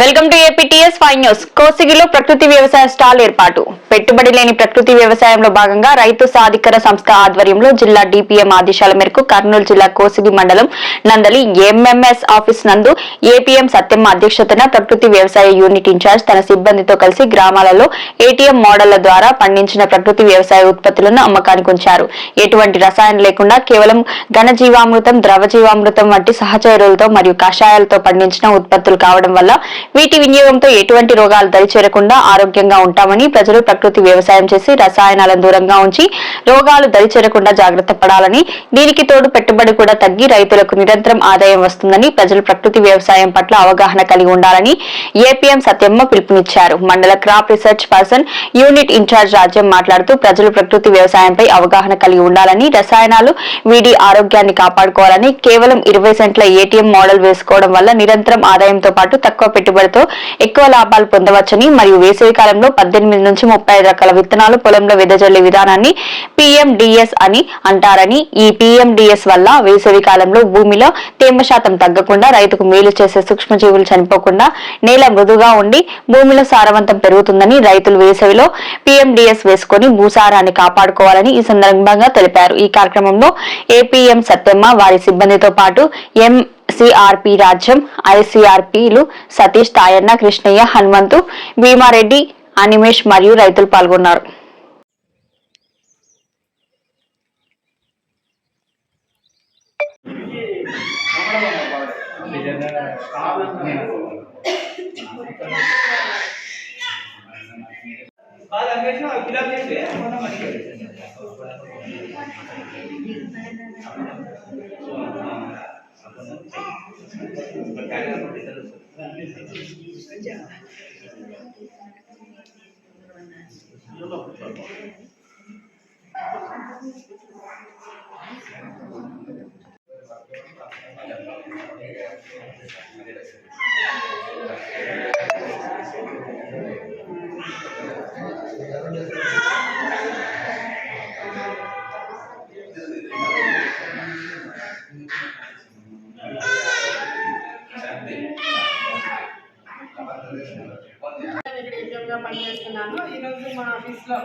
Welcome to APTS 5 news. కోసిగిలో ప్రకృతి వ్యవసాయ స్టాల్ ఏర్పాటు. పెట్టుబడి లేని ప్రకృతి వ్యవసాయంలో భాగంగా రైతు సాధికార సంస్థ ఆధ్వర్యంలో జిల్లా డిపిఎం ఆదేశాల మేరకు కర్నూలు జిల్లా కోసిగి మండలం నందలి ఎంఎంఎస్ ఆఫీస్ నందు ఏపీఎం సత్యమ్మ అధ్యక్షతన ప్రకృతి వ్యవసాయ యూనిట్ ఇన్ఛార్జ్ తన సిబ్బందితో కలిసి గ్రామాలలో ఏటీఎం మోడళ్ల ద్వారా పండించిన ప్రకృతి వ్యవసాయ ఉత్పత్తులను అమ్మకానికి ఉంచారు. ఎటువంటి రసాయన లేకుండా కేవలం ఘనజీవామృతం, ద్రవజీవామృతం వంటి సహజ ఎరువులతో మరియు కషాయాలతో పండించిన ఉత్పత్తులు కావడం వల్ల వీటి వినియోగంతో ఎటువంటి రోగాలు దరిచేరకుండా ఆరోగ్యంగా ఉంటామని, ప్రజలు ప్రకృతి వ్యవసాయం చేసి రసాయనాలను దూరంగా ఉంచి రోగాలు దరిచేరకుండా జాగ్రత్త పడాలని, దీనికి తోడు పెట్టుబడి కూడా తగ్గి రైతులకు నిరంతరం ఆదాయం వస్తుందని, ప్రజలు ప్రకృతి వ్యవసాయం పట్ల అవగాహన కలిగి ఉండాలని ఏపీఎం సత్యమ్మ పిలుపునిచ్చారు. మండల crop research person unit incharge Rajyam మాట్లాడుతూ ప్రజలు ప్రకృతి వ్యవసాయంపై అవగాహన కలిగి ఉండాలని, రసాయనాలు వీడి ఆరోగ్యాన్ని కాపాడుకోవాలని, కేవలం 20 సెంట్ల ఏటీఎం మోడల్ వేసుకోవడం వల్ల నిరంతరం ఆదాయంతో పాటు తక్కువ పెట్టుబడితో ఎక్కువ లాభాలు పొందవచ్చని మరియు వేసవి కాలంలో 18 నుంచి 35 రకాల విత్తనాలు పొలంలో వెదజల్లే విధానాన్ని పిఎండిఎస్ అని అంటారని, ఈ పిఎండిఎస్ వల్ల వేసవి కాలంలో భూమిలో తేమ శాతం తగ్గకుండా రైతుకు మేలు చేసే సూక్ష్మజీవులు చనిపోకుండా నేల మృదుగా ఉండి భూమిలో సారవంతం పెరుగుతుందని, రైతులు వేసవిలో పిఎండిఎస్ వేసుకుని భూసారాన్ని కాపాడుకోవాలని ఈ సందర్భంగా తెలిపారు. ఈ కార్యక్రమంలో ఏపీఎం సత్యమ్మ, వారి సిబ్బందితో పాటు సిఆర్పి రాజ్యం, ఐసిఆర్పిలు సతీష్, తాయన్న, కృష్ణయ్య, హనుమంతు, భీమారెడ్డి, అనిమేష్ మరియు రైతులు పాల్గొన్నారు. పనిచేస్తున్నాను. ఈరోజు మా ఆఫీస్లో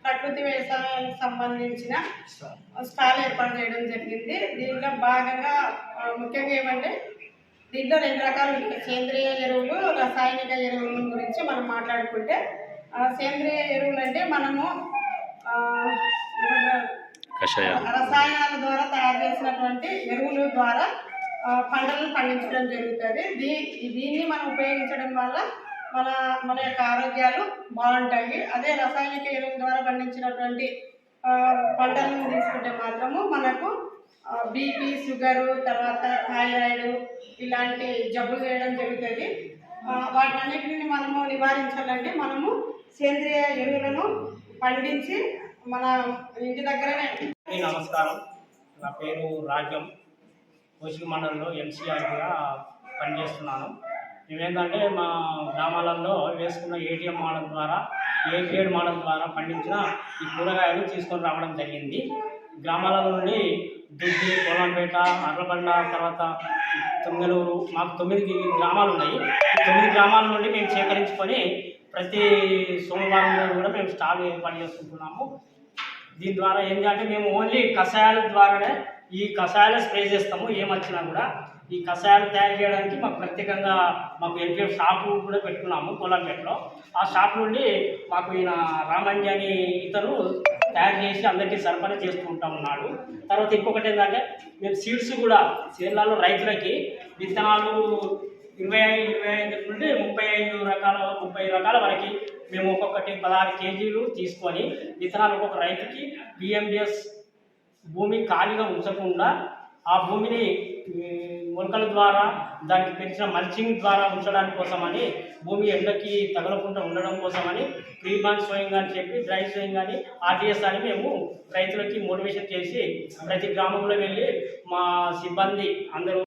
ప్రకృతి వ్యవసాయానికి సంబంధించిన స్టాల్ ఏర్పాటు చేయడం జరిగింది. దీంట్లో భాగంగా ముఖ్యంగా ఏమంటే దీంట్లో 2 రకాలు ఉంటాయి. సేంద్రియ ఎరువులు, రసాయనిక ఎరువుల గురించి మనం మాట్లాడుకుంటే, సేంద్రియ ఎరువులు అంటే మనము రసాయనాల ద్వారా తయారు చేసినటువంటి ఎరువుల ద్వారా పంటలను పండించడం జరుగుతుంది. దీన్ని మనం ఉపయోగించడం వల్ల మన యొక్క ఆరోగ్యాలు బాగుంటాయి. అదే రసాయనిక ఎరువుల ద్వారా పండించినటువంటి పంటలను తీసుకుంటే మాత్రము మనకు బీపీ, షుగరు, తర్వాత థైరాయిడ్ ఇలాంటి జబ్బులు చేయడం జరుగుతుంది. వాటన్నిటిని మనము నివారించాలంటే మనము సేంద్రియ ఎరువులను పండించి మన ఇంటి దగ్గరనే. నమస్కారం, నా పేరు రాజ్యం. కోసిగి మండలంలో ఎంసీఆర్గా పనిచేస్తున్నాను. మేమేంటంటే మా గ్రామాలలో వేసుకున్న ఏటీఎం మోడల్ ద్వారా, ఏ గ్రేడ్ మోడల్ ద్వారా పండించిన ఈ కూరగాయలు తీసుకొని రావడం జరిగింది. గ్రామాల నుండి దుద్ది, కోలంపేట, అర్లబండ, తర్వాత తుంగలూరు, మాకు 9 గ్రామాలు ఉన్నాయి. ఈ 9 గ్రామాల నుండి మేము సేకరించుకొని ప్రతి సోమవారం కూడా మేము స్టాల్ ఏర్పాటు చేసుకుంటున్నాము. దీని ద్వారా ఏంటంటే మేము ఓన్లీ కషాయాల ద్వారానే ఈ కషాయాలు స్ప్రే చేస్తాము. ఏమొచ్చినా కూడా ఈ కషాయాలు తయారు చేయడానికి మాకు ప్రత్యేకంగా ఎల్పిఎఫ్ షాపు కూడా పెట్టుకున్నాము కోలంపేటలో. ఆ షాప్ నుండి మాకు ఈయన రామంజి అని ఇతను తయారు చేసి అందరికీ సరఫరా చేస్తూ ఉన్నాడు. తర్వాత ఇంకొకటి ఏంటంటే మేము సీడ్స్ కూడా చేనులలో రైతులకి విత్తనాలు 25 నుండి 30 రకాల వరకు మేము ఒక్కొక్కటి 16 కేజీలు తీసుకొని విత్తనాలు ఒక్కొక్క రైతుకి పిఎండిఎస్ భూమి ఖాళీగా ఉంచకుండా ఆ భూమిని మొలకల ద్వారా దానికి పెంచిన మల్చింగ్ ద్వారా ఉంచడానికి కోసమని, భూమి ఎండకి తగలకుండా ఉండడం కోసమని ప్రీ బాండ్ సోయింగ్ అని చెప్పి, డ్రై సోయింగ్ అని, ఆర్టీఎస్ అని మేము రైతులకి మోటివేషన్ చేసి ప్రతి గ్రామంలో వెళ్ళి మా సిబ్బంది అందరూ